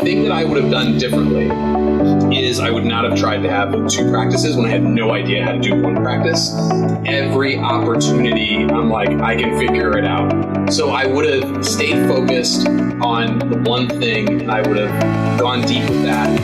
thing that I would have done differently is I would not have tried to have 2 practices when I had no idea how to do 1 practice. Every opportunity, I'm like, I can figure it out. So I would have stayed focused on the one thing, and I would have gone deep with that.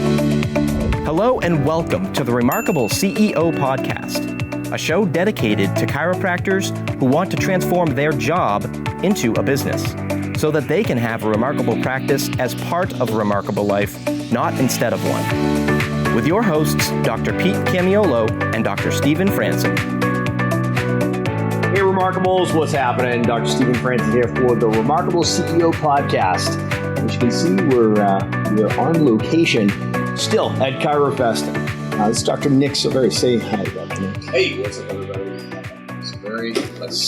Hello and welcome to the Remarkable CEO Podcast, a show dedicated to chiropractors who want to transform their job into a business so that they can have a remarkable practice as part of a remarkable life, not instead of one. With your hosts, Dr. Pete Camiolo and Dr. Stephen Franson. Hey, Remarkables, what's happening? Dr. Stephen Franson here for the Remarkable CEO Podcast. As you can see, we're on location still at ChiroFest. This is Dr. Nick Silveri. Say hi, Dr. Nick. Hey, what's up, everybody? Silveri,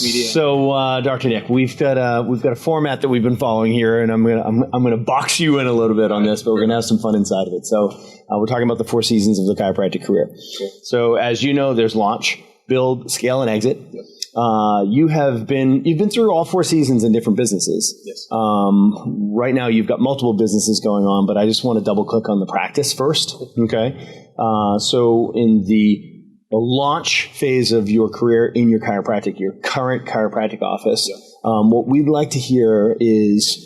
media. So, Dr. Nick, we've got a format that we've been following here, and I'm gonna box you in a little bit on this, but we're gonna have some fun inside of it. So, we're talking about the 4 seasons of the chiropractic career. Sure. So, as you know, there's launch, build, scale, and exit. Yep. You've been through all 4 seasons in different businesses. Yes. Right now you've got multiple businesses going on, but I just want to double click on the practice first. Okay. So in the launch phase of your career in your current chiropractic office, yep. What we'd like to hear is,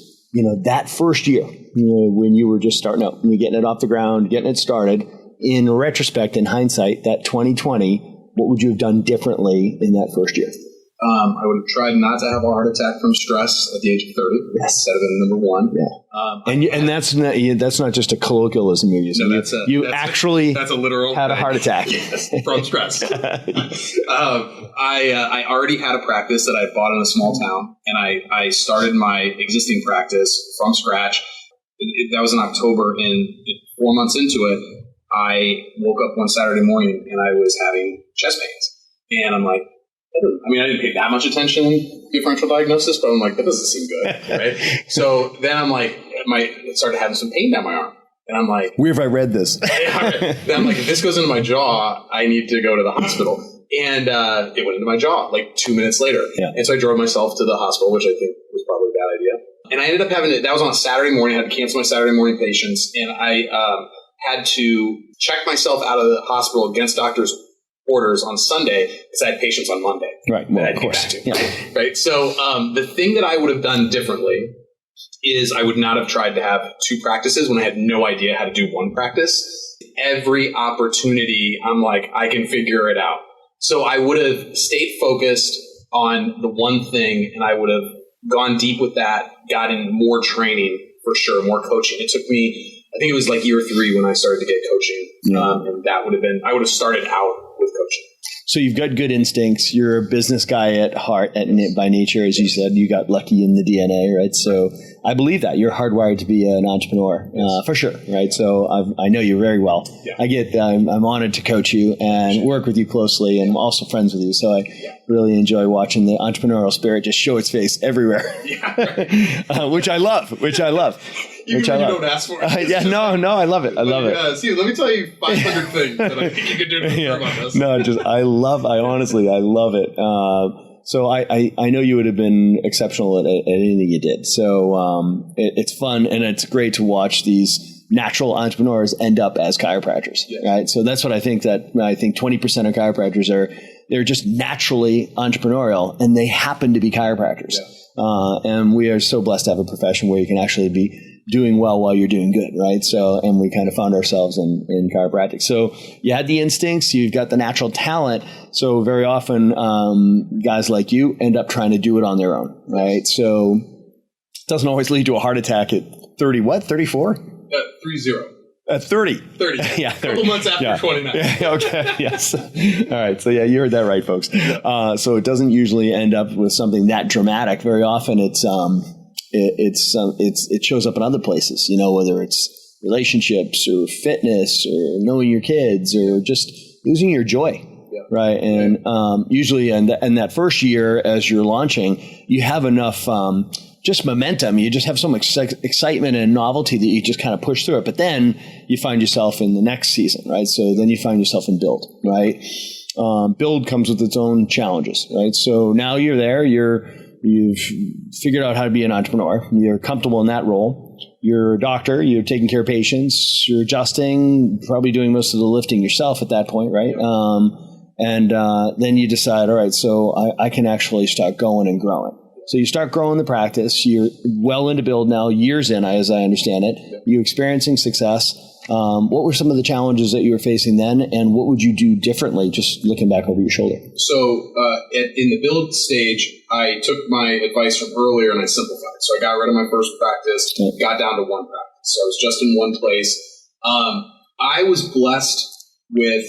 that first year, when you were just starting out, when you're getting it off the ground, getting it started, in retrospect, in hindsight, that 2020, what would you have done differently in that first year? I would have tried not to have a heart attack from stress at the age of 30. Yes. Instead of number 1. Yeah. And that's not just a colloquialism you're using. No, that's a literal had a heart attack. Yes, from stress. I already had a practice that I bought in a small town, and I started my existing practice from scratch. That was in October, and 4 months into it, I woke up one Saturday morning and I was having chest pains. And I'm like, I didn't pay that much attention to differential diagnosis, but I'm like, that doesn't seem good, right? So then I'm like, I started having some pain down my arm. And I'm like, where have I read this? Then I'm like, if this goes into my jaw, I need to go to the hospital. And it went into my jaw like 2 minutes later. Yeah. And so I drove myself to the hospital, which I think was probably a bad idea. And I ended up that was on a Saturday morning. I had to cancel my Saturday morning patients. And I had to check myself out of the hospital against doctor's orders on Sunday because I had patients on Monday. Right. Well, of course. Yeah. Right. So the thing that I would have done differently is I would not have tried to have 2 practices when I had no idea how to do 1 practice. Every opportunity, I'm like, I can figure it out. So I would have stayed focused on the one thing, and I would have gone deep with that, gotten more training for sure, more coaching. It took me, I think it was like year 3 when I started to get coaching. And that would have been, I would have started out with coaching. So you've got good instincts. You're a business guy at heart, by nature, as you said. You got lucky in the DNA, right? So I believe that you're hardwired to be an entrepreneur, for sure, right? So I know you very well. Yeah. I'm honored to coach you and work with you closely, and I'm also friends with you. So I really enjoy watching the entrepreneurial spirit just show its face everywhere, which I love. Even when you don't ask for it. No, I love it. I love it. See, let me tell you 500 things that I think you could do to improve on this. No, I love it. So I know you would have been exceptional at anything you did. So it's fun, and it's great to watch these natural entrepreneurs end up as chiropractors, right? So that's what I think 20% of chiropractors they're just naturally entrepreneurial, and they happen to be chiropractors. Yeah. And we are so blessed to have a profession where you can actually be doing well while you're doing good, right? So, and we kind of found ourselves in chiropractic. So you had the instincts, you've got the natural talent. So very often, guys like you end up trying to do it on their own, right? So it doesn't always lead to a heart attack at 34? 30. 30. 30. Yeah. 30. A couple months after 29. Yeah, okay. Yes. All right. So you heard that right, folks. So it doesn't usually end up with something that dramatic. Very often it shows up in other places, whether it's relationships or fitness or knowing your kids or just losing your joy. Yeah. Right. And usually in that first year as you're launching, you have enough just momentum. You just have so much excitement and novelty that you just kind of push through it. But then you find yourself in the next season, right? So then you find yourself in build, right? Build comes with its own challenges, right? So now you're there, you've figured out how to be an entrepreneur. You're comfortable in that role. you're a doctor, you're taking care of patients, you're adjusting, probably doing most of the lifting yourself at that point, right? And then you decide, all right, so I can actually start going and growing. So you start growing the practice. You're well into build now, years in, as I understand it. You're experiencing success. What were some of the challenges that you were facing then, and what would you do differently, just looking back over your shoulder? So in the build stage, I took my advice from earlier and I simplified. So I got rid of my first practice, got down to one practice. So I was just in one place. I was blessed with,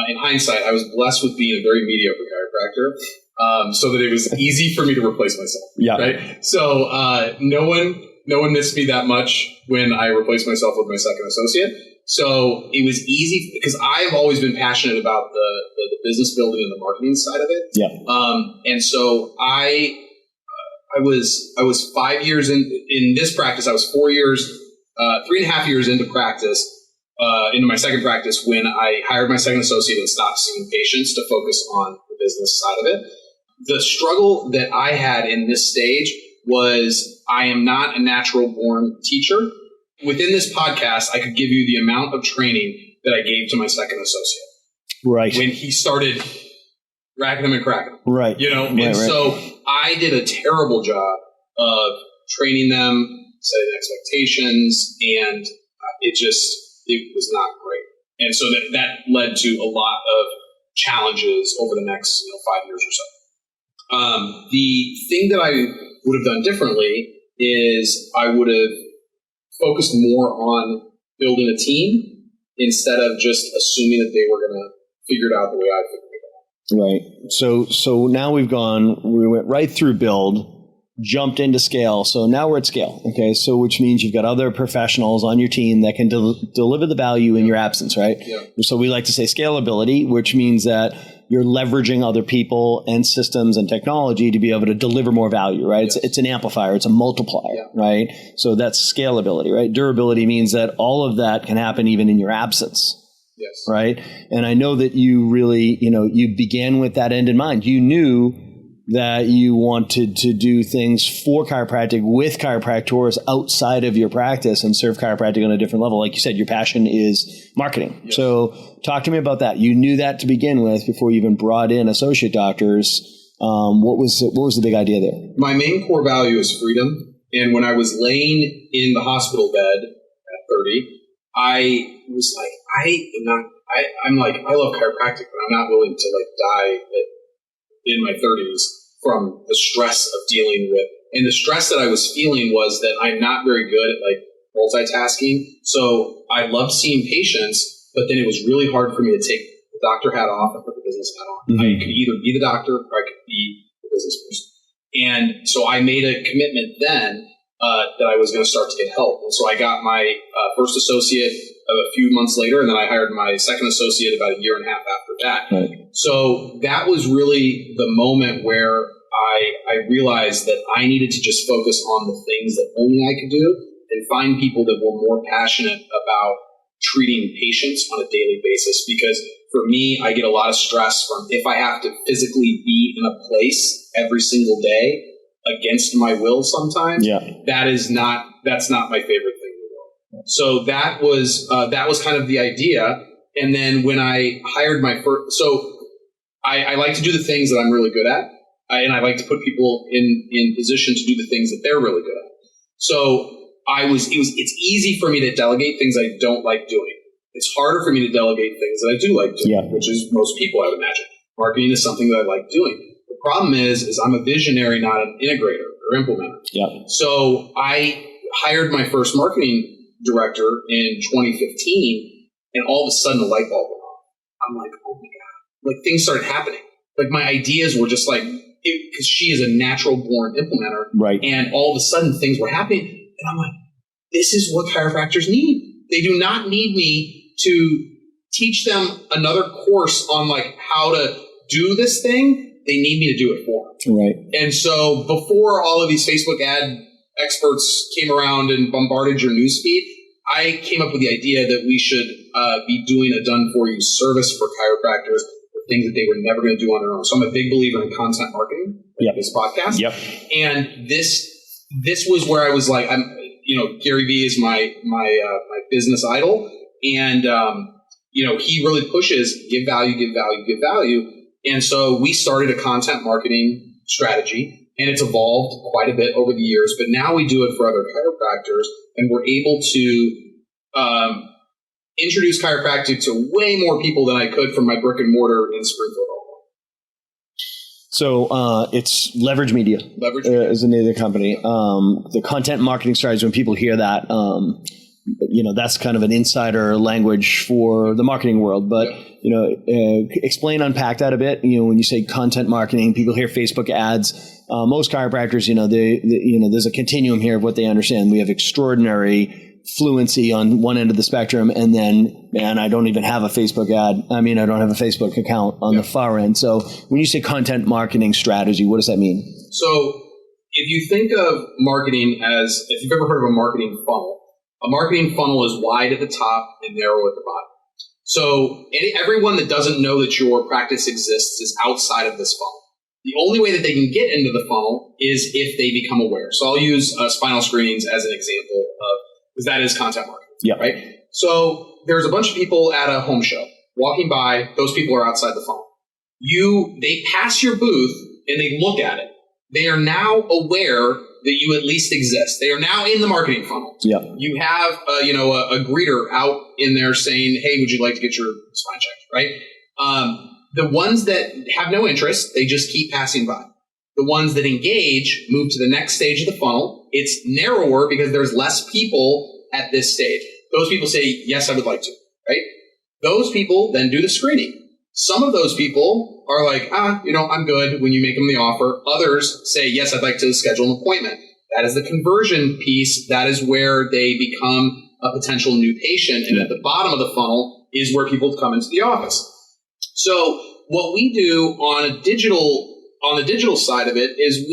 in hindsight, I was blessed with being a very mediocre chiropractor, so that it was easy for me to replace myself. Yeah. Right. So no one missed me that much when I replaced myself with my second associate. So it was easy because I've always been passionate about the business building and the marketing side of it. Yeah. And so I was 5 years in this practice. I was 4 years, 3.5 years into practice, into my second practice when I hired my second associate and stopped seeing patients to focus on the business side of it. The struggle that I had in this stage was I am not a natural born teacher. Within this podcast, I could give you the amount of training that I gave to my second associate. Right. When he started racking them and cracking them. Right. And so I did a terrible job of training them, setting expectations, and it was not great. And so that led to a lot of challenges over the next 5 years or so. The thing that I would have done differently is I would have focused more on building a team instead of just assuming that they were going to figure it out the way I figured it out. Right. So now we went right through build, jumped into scale. So now we're at scale. Okay. So which means you've got other professionals on your team that can deliver the value in your absence, right? Yeah. So we like to say scalability, which means that you're leveraging other people and systems and technology to be able to deliver more value, right? Yes. It's an amplifier. It's a multiplier, right? So that's scalability, right? Durability means that all of that can happen even in your absence. Yes. Right. And I know that you really, you began with that end in mind. You knew that you wanted to do things for chiropractic with chiropractors outside of your practice and serve chiropractic on a different level. Like you said, your passion is marketing. Yes. So talk to me about that. You knew that to begin with before you even brought in associate doctors. What was the big idea there? My main core value is freedom. And when I was laying in the hospital bed at 30, I was like, I love chiropractic, but I'm not willing to die in my 30s from the stress of dealing with, and the stress that I was feeling was that I'm not very good at multitasking. So I loved seeing patients, but then it was really hard for me to take the doctor hat off and put the business hat on. Mm-hmm. I could either be the doctor or I could be the business person. And so I made a commitment then that I was going to start to get help. And so I got my first associate a few months later, and then I hired my second associate about a year and a half after that. Right. So that was really the moment where I realized that I needed to just focus on the things that only I could do and find people that were more passionate about treating patients on a daily basis. Because for me, I get a lot of stress from if I have to physically be in a place every single day against my will sometimes. Yeah. That's not my favorite thing in the world. So that was kind of the idea. And then when I hired my first, so I like to do the things that I'm really good at. And I like to put people in position to do the things that they're really good at. So it's easy for me to delegate things I don't like doing. It's harder for me to delegate things that I do like doing, which is most people, I would imagine. Marketing is something that I like doing. The problem is I'm a visionary, not an integrator or implementer. Yeah. So I hired my first marketing director in 2015, and all of a sudden the light bulb went off. I'm like, oh my God. Things started happening. My ideas were just because she is a natural born implementer. Right. And all of a sudden things were happening. And I'm like, this is what chiropractors need. They do not need me to teach them another course on how to do this thing. They need me to do it for them. Right. And so before all of these Facebook ad experts came around and bombarded your newsfeed, I came up with the idea that we should be doing a done-for-you service for chiropractors for things that they were never going to do on their own. So I'm a big believer in content marketing, this podcast. Yep. And this was where I was Gary Vee is my business idol, and he really pushes give value, give value, give value. And so we started a content marketing strategy, and it's evolved quite a bit over the years. But now we do it for other chiropractors, and we're able to introduce chiropractic to way more people than I could from my brick and mortar in Springfield. So it's Leverage Media. Leverage Media is the name of the company. The content marketing strategy, when people hear that, that's kind of an insider language for the marketing world. But, unpack that a bit. When you say content marketing, people hear Facebook ads. Most chiropractors, there's a continuum here of what they understand. We have extraordinary fluency on one end of the spectrum, and then, I don't even have a Facebook ad. I don't have a Facebook account on the far end. So when you say content marketing strategy, what does that mean? So if you think of marketing as, if you've ever heard of a marketing funnel is wide at the top and narrow at the bottom. So everyone that doesn't know that your practice exists is outside of this funnel. The only way that they can get into the funnel is if they become aware. So I'll use spinal screenings as an example of, because that is content marketing, right? So there's a bunch of people at a home show walking by. Those people are outside the funnel. They pass your booth and they look at it. They are now aware that you at least exist. They are now in the marketing funnel. You have a greeter out in there saying, "Hey, would you like to get your spine checked?" Right? The ones that have no interest, they just keep passing by. The ones that engage move to the next stage of the funnel. It's narrower because there's less people at this stage. Those people say, "Yes, I would like to," right? Those people then do the screening. Some of those people are like, I'm good when you make them the offer. Others say, "Yes, I'd like to schedule an appointment." That is the conversion piece. That is where they become a potential new patient. And at the bottom of the funnel is where people come into the office. So what we do on the digital side of it is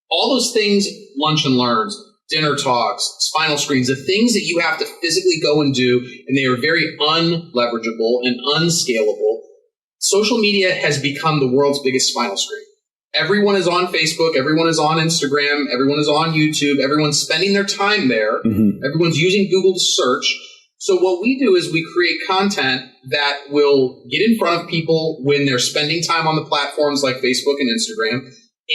all those things, lunch and learns, dinner talks, spinal screens, the things that you have to physically go and do, and they are very unleverageable and unscalable. Social media has become the world's biggest spinal screen. Everyone is on Facebook. Everyone is on Instagram. Everyone is on YouTube. Everyone's spending their time there. Mm-hmm. Everyone's using Google to search. So what we do is we create content that will get in front of people when they're spending time on the platforms like Facebook and Instagram.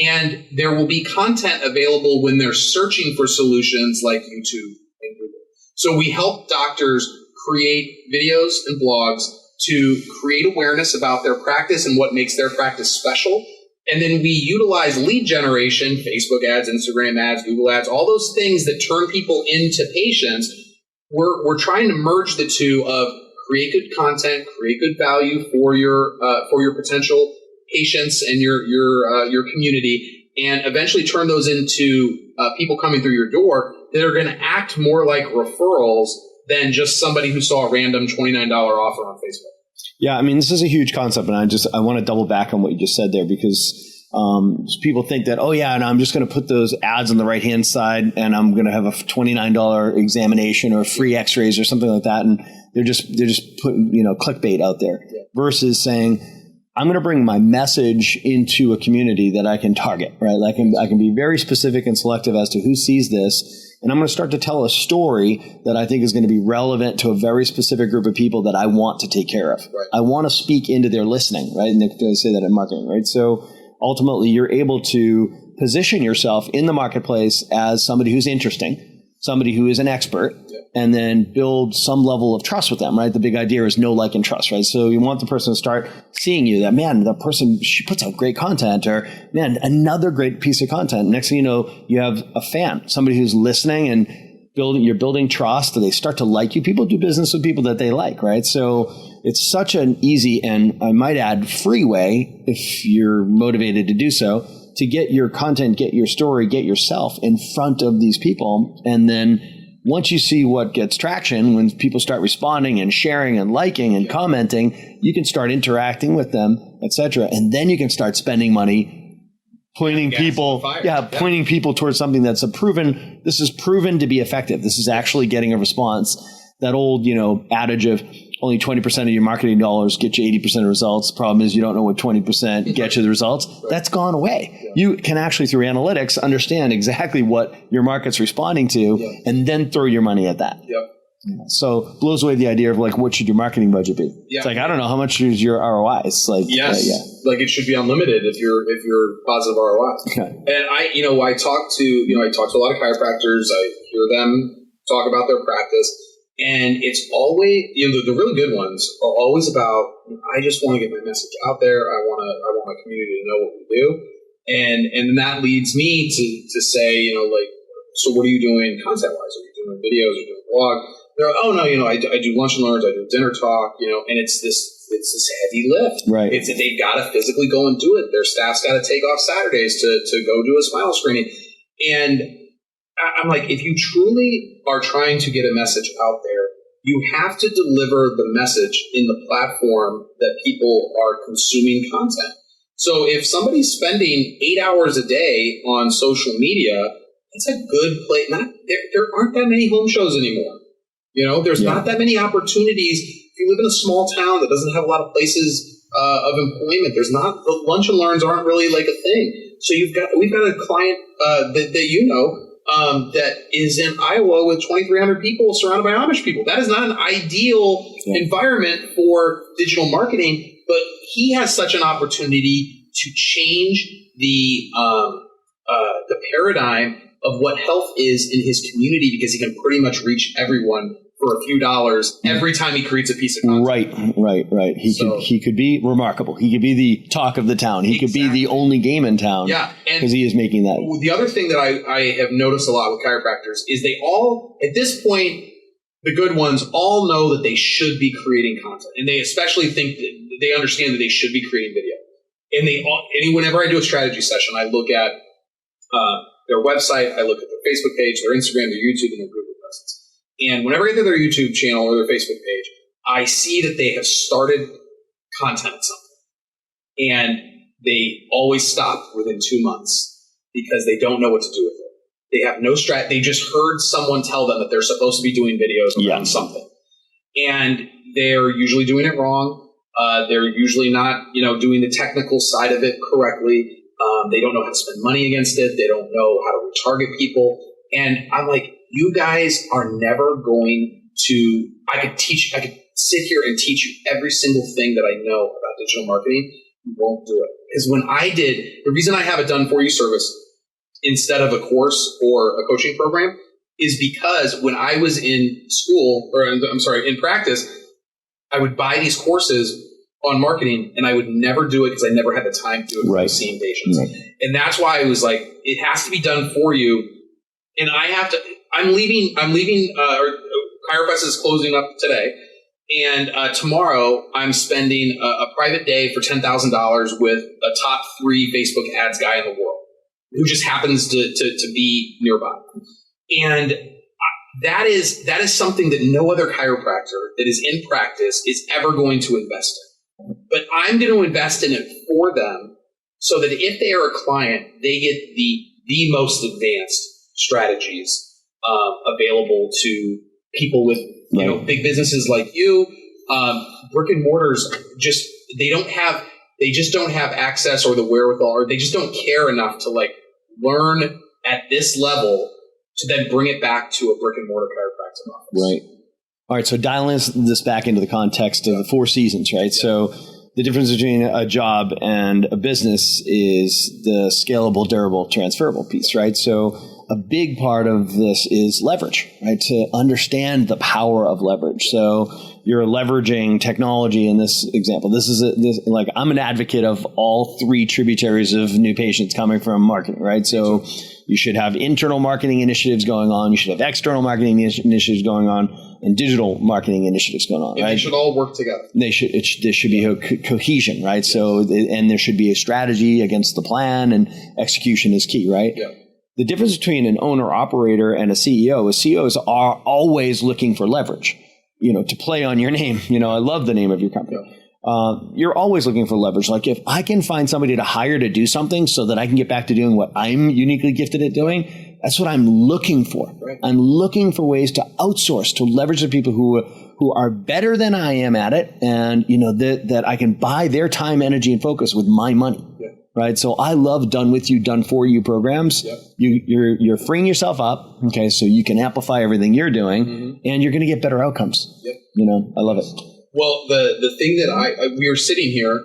And there will be content available when they're searching for solutions like YouTube and Google. So we help doctors create videos and blogs to create awareness about their practice and what makes their practice special. And then we utilize lead generation, Facebook ads, Instagram ads, Google ads, all those things that turn people into patients. We're trying to merge the two of create good content, create good value for your potential patients and your community, and eventually turn those into people coming through your door that are going to act more like referrals than just somebody who saw a random $29 offer on Facebook. Yeah, this is a huge concept, and I want to double back on what you just said there, because people think that, and I'm just going to put those ads on the right-hand side and I'm going to have a $29 examination or free x-rays or something like that. And they're just putting, clickbait out there versus saying, I'm going to bring my message into a community that I can target, right? I can be very specific and selective as to who sees this. And I'm going to start to tell a story that I think is going to be relevant to a very specific group of people that I want to take care of. Right. I want to speak into their listening, right? And they say that in marketing, right? So ultimately, you're able to position yourself in the marketplace as somebody who's interesting, somebody who is an expert, and then build some level of trust with them, right? The big idea is know, like, and trust, right? So you want the person to start seeing you that, man, that person, she puts out great content, or, man, another great piece of content. Next thing you know, you have a fan, somebody who's listening, and you're building trust. They start to like you. People do business with people that they like, right? So it's such an easy, and I might add, free way, if you're motivated to do so, to get your content, get your story, get yourself in front of these people. And then once you see what gets traction, when people start responding and sharing and liking and commenting, you can start interacting with them, etc. And then you can start spending money pointing people towards something that's this is proven to be effective. This is actually getting a response. That old, adage of, only 20% of your marketing dollars get you 80% of results. Problem is you don't know what 20% get you the results. Right. That's gone away. Yeah. You can actually, through analytics, understand exactly what your market's responding to and then throw your money at that. Yep. So blows away the idea of like, what should your marketing budget be? Yeah. It's like, I don't know, how much is your ROI? It's like, like it should be unlimited if you're positive ROI. Okay. And I talk to a lot of chiropractors. I hear them talk about their practice, and it's always, the really good ones are always about, I just want to get my message out there. I want my community to know what we do. And that leads me to say, so what are you doing content wise? Are you doing videos? Are you doing a blog? They're, I do lunch and learns, I do dinner talk, and it's this heavy lift. Right. They've got to physically go and do it. Their staff's got to take off Saturdays to go do a smile screening. And I'm like, if you truly are trying to get a message out there, you have to deliver the message in the platform that people are consuming content. So if somebody's spending 8 hours a day on social media, it's a good place. There aren't that many home shows anymore. There's not that many opportunities. If you live in a small town that doesn't have a lot of places of employment, the lunch and learns aren't really like a thing. So we've got a client that is in Iowa with 2,300 people surrounded by Amish people. That is not an ideal environment for digital marketing, but he has such an opportunity to change the paradigm of what health is in his community, because he can pretty much reach everyone for a few dollars every time he creates a piece of content. Right. He could be remarkable. He could be the talk of the town. He could be the only game in town. Yeah, because he is making that. The other thing that I have noticed a lot with chiropractors is they all, at this point, the good ones all know that they should be creating content, and they especially think that they understand that they should be creating video. And whenever I do a strategy session, I look at their website, I look at their Facebook page, their Instagram, their YouTube, and their Google presence. And whenever I get to their YouTube channel or their Facebook page, I see that they have started content at something. And they always stop within 2 months because they don't know what to do with it. They have no strat. They just heard someone tell them that they're supposed to be doing videos around something. And they're usually doing it wrong. They're usually not, doing the technical side of it correctly. They don't know how to spend money against it. They don't know how to retarget people. And I'm like, you guys are never going to, I could sit here and teach you every single thing that I know about digital marketing. You won't do it. Because the reason I have a done for you service instead of a course or a coaching program is because when I was in school, in practice, I would buy these courses on marketing, and I would never do it because I never had the time to do it for seeing patients. Right. And that's why I was like, it has to be done for you. And I'm leaving, Chiropractic is closing up today. And tomorrow I'm spending a private day for $10,000 with a top 3 Facebook ads guy in the world who just happens to be nearby. And that is something that no other chiropractor that is in practice is ever going to invest in. But I'm going to invest in it for them so that if they are a client, they get the most advanced strategies available to people with big businesses like you. Brick and mortars they just don't have access or the wherewithal, or they just don't care enough to learn at this level to then bring it back to a brick and mortar chiropractic office. Right. All right, so dialing this back into the context of the 4 seasons, right? So the difference between a job and a business is the scalable, durable, transferable piece, right? So a big part of this is leverage, right? To understand the power of leverage. So you're leveraging technology in this example. I'm an advocate of all 3 tributaries of new patients coming from marketing, right? So you should have internal marketing initiatives going on. You should have external marketing initiatives going on, and digital marketing initiatives going on. And right? They should all work together. There should be a cohesion, right? Yes. So, and there should be a strategy against the plan, and execution is key, right? Yeah. The difference between an owner operator and a CEO is CEOs are always looking for leverage, to play on your name. I love the name of your company. Yeah. You're always looking for leverage. Like, if I can find somebody to hire to do something so that I can get back to doing what I'm uniquely gifted at doing, That's what I'm looking for. Right. I'm looking for ways to outsource, to leverage the people who are better than I am at it, and that I can buy their time, energy, and focus with my money. Yeah. Right. So I love done with you, done for you programs. Yep. You're freeing yourself up. Okay. So you can amplify everything you're doing, and you're going to get better outcomes. Yep. I love it. Well, the thing that we were sitting here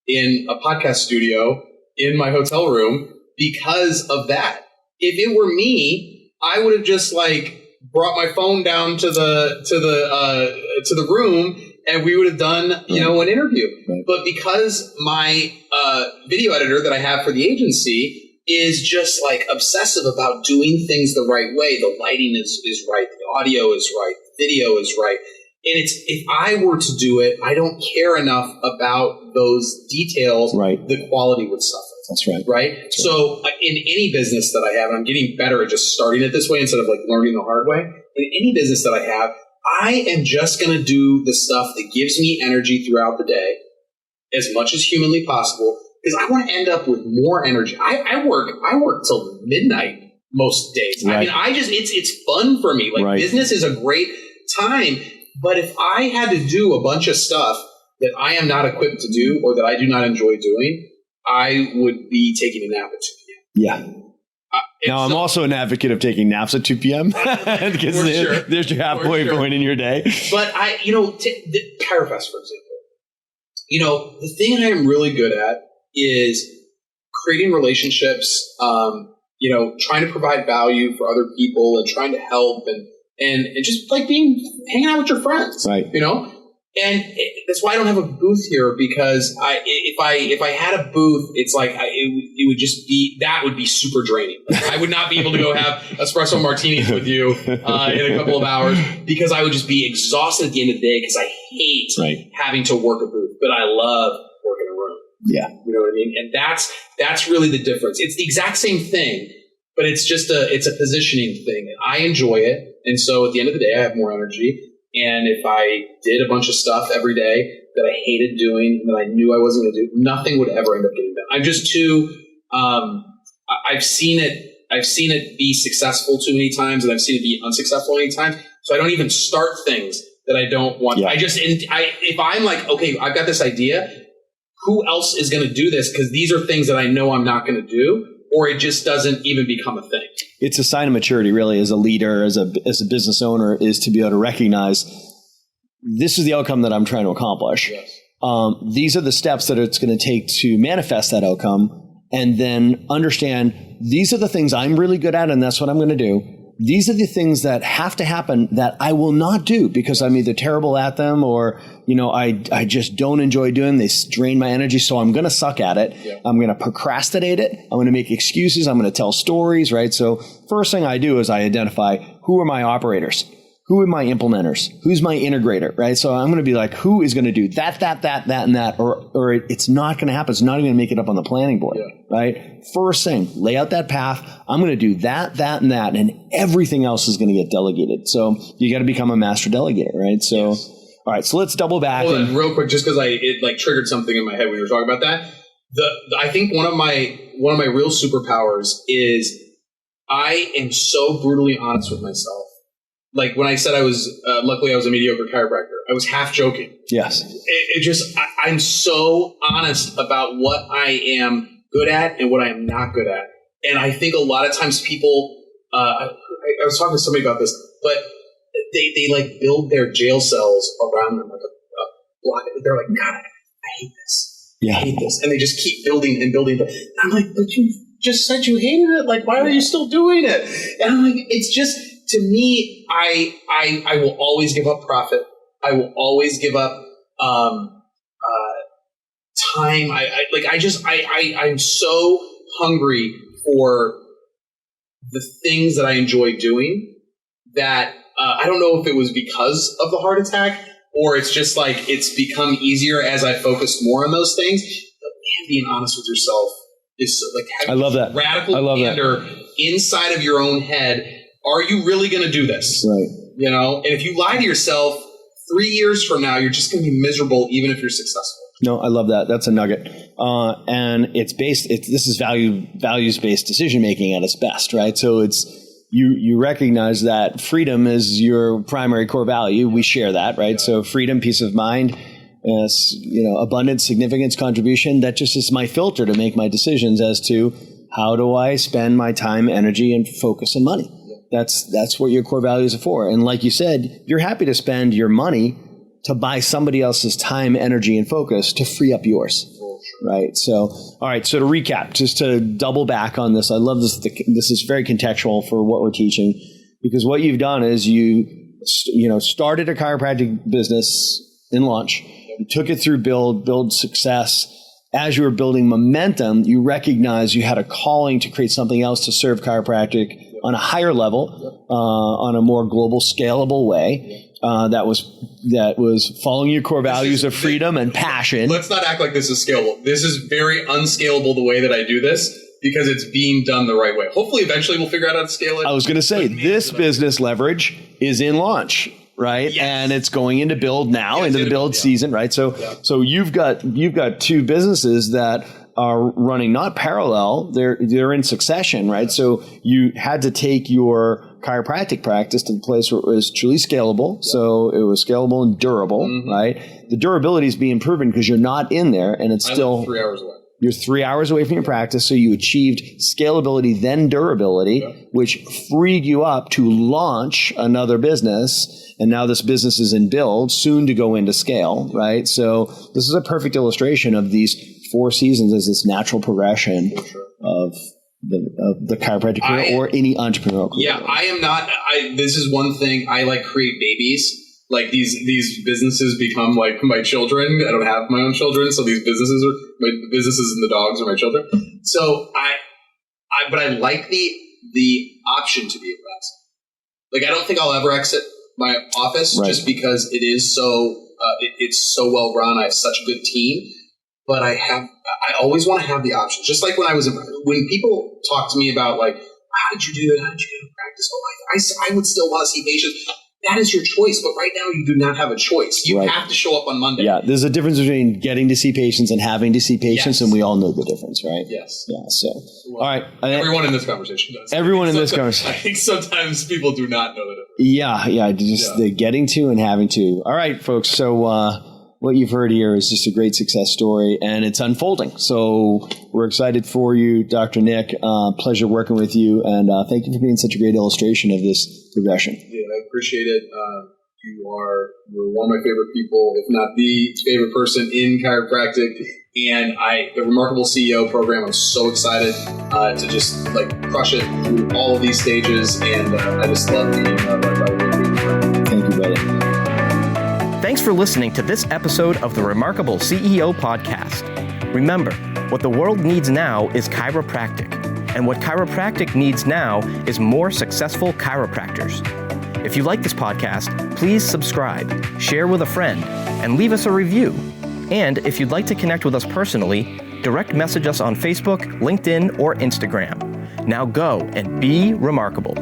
in a podcast studio in my hotel room because of that. If it were me, I would have just brought my phone down to the room, and we would have done an interview. Right. But because my video editor that I have for the agency is just obsessive about doing things the right way, the lighting is right, the audio is right, the video is right. And if I were to do it, I don't care enough about those details. Right. The quality would suffer. That's right. Right. That's so in any business that I have, and I'm getting better at just starting it this way instead of learning the hard way. In any business that I have, I am just going to do the stuff that gives me energy throughout the day as much as humanly possible, because I want to end up with more energy. I work till midnight most days. Right. I mean, it's fun for me. Right. Business is a great time. But if I had to do a bunch of stuff that I am not equipped to do or that I do not enjoy doing, I would be taking a nap at 2 p.m. Yeah. Now, I'm also an advocate of taking naps at 2 p.m. because there's your halfway point in your day. But the Chirofest, for example, the thing I am really good at is creating relationships, trying to provide value for other people and trying to help and just hanging out with your friends, right? And that's why I don't have a booth here, because if I had a booth, it's it would just be, that would be super draining. I would not be able to go have espresso martinis with you in a couple of hours, because I would just be exhausted at the end of the day, because I hate having to work a booth, but I love working a room. Yeah, you know what I mean. And that's really the difference. It's the exact same thing, but it's a positioning thing. And I enjoy it. And so at the end of the day, I have more energy. And if I did a bunch of stuff every day that I hated doing and that I knew I wasn't going to do, nothing would ever end up getting done. I'm just too, I've seen it be successful too many times, and I've seen it be unsuccessful many times. So I don't even start things that I don't want. Yeah. If I'm okay, I've got this idea, who else is going to do this? Because these are things that I know I'm not going to do, or it just doesn't even become a thing. It's a sign of maturity, really, as a leader, as a business owner, is to be able to recognize this is the outcome that I'm trying to accomplish. Yes. These are the steps that it's going to take to manifest that outcome, and then understand these are the things I'm really good at, and that's what I'm going to do. These are the things that have to happen that I will not do because I'm either terrible at them or, I just don't enjoy doing. They drain my energy. So I'm going to suck at it. Yeah. I'm going to procrastinate it. I'm going to make excuses. I'm going to tell stories, right? So first thing I do is I identify who are my operators, who are my implementers, who's my integrator, right? So I'm going to be who is going to do that, and that, or it's not going to happen. It's not even going to make it up on the planning board, right? First thing, lay out that path. I'm going to do that, and that, and everything else is going to get delegated. So you got to become a master delegator, right? So, all right, so let's double back. Hold on, real quick, just because it triggered something in my head when you were talking about that. I think one of my real superpowers is I am so brutally honest with myself. When I said luckily I was a mediocre chiropractor, I was half joking. Yes. I'm so honest about what I am good at and what I am not good at. And I think a lot of times people, I was talking to somebody about this, but they build their jail cells around them like a block. They're like, God, I hate this. Yeah. I hate this. And they just keep building and building. And I'm like, but you just said you hated it. Why are you still doing it? And I'm like, it's just, to me, I will always give up profit. I will always give up time. I'm so hungry for the things that I enjoy doing that I don't know if it was because of the heart attack or it's just it's become easier as I focus more on those things. But man, being honest with yourself is having I love that. Radical candor inside of your own head. Are you really going to do this? Right. And if you lie to yourself 3 years from now, you're just going to be miserable even if you're successful. No, I love that. That's a nugget. And this is values-based decision-making at its best, right? So you recognize that freedom is your primary core value. We share that, right? Yeah. So freedom, peace of mind, abundance, significance, contribution. That just is my filter to make my decisions as to how do I spend my time, energy, and focus and money. Yeah. That's what your core values are for. And like you said, you're happy to spend your money to buy somebody else's time, energy, and focus to free up yours. Right. So, all right. So to recap, just to double back on this, I love this. This is very contextual for what we're teaching, because what you've done is you started a chiropractic business in launch. You took it through build success. As you were building momentum, you recognized you had a calling to create something else to serve chiropractic on a higher level, on a more global, scalable way. That was following your core values of freedom and passion. Let's not act like this is scalable. This is very unscalable the way that I do this, because it's being done the right way. Hopefully, eventually we'll figure out how to scale it. I was going to say, this business leverage is in launch, right? Yes. And it's going into build now, into the build season, right? So you've got two businesses that are running not parallel, they're in succession, right? So you had to take your chiropractic practice to the place where it was truly scalable. Yeah. So it was scalable and durable, right? The durability is being proven because you're not in there, and it's still 3 hours away. You're 3 hours away from your practice, so you achieved scalability, then durability, which freed you up to launch another business. And now this business is in build, soon to go into scale, right? So this is a perfect illustration of these 4 seasons as this natural progression of the chiropractic career or any entrepreneurial career. Yeah, I am not. This is one thing. I create babies. Like these businesses become like my children. I don't have my own children, so these businesses and the dogs are my children. So but I like the option to be a exit. Like I don't think I'll ever exit my office just because it is so it's so well run. I have such a good team. But I always want to have the option. Just like when people talk to me about how did you do that? How did you get into practice? I would still want to see patients. That is your choice. But right now you do not have a choice. You have to show up on Monday. Yeah. There's a difference between getting to see patients and having to see patients. And we all know the difference, right? Yes. Yeah. So, all right. Everyone in this conversation does. Everyone in this conversation. I think sometimes people do not know the difference. Yeah. Just the getting to and having to. All right, folks. So, what you've heard here is just a great success story, and it's unfolding. So we're excited for you, Dr. Nick. Pleasure working with you, and thank you for being such a great illustration of this progression. Yeah, I appreciate it. You're one of my favorite people, if not the favorite person in chiropractic. And the Remarkable CEO program, I'm so excited to just crush it through all of these stages, and I just love being Thank you, brother. Thanks for listening to this episode of the Remarkable CEO Podcast. Remember, what the world needs now is chiropractic, and what chiropractic needs now is more successful chiropractors. If you like this podcast, please subscribe, share with a friend, and leave us a review. And if you'd like to connect with us personally, direct message us on Facebook, LinkedIn, or Instagram. Now go and be remarkable.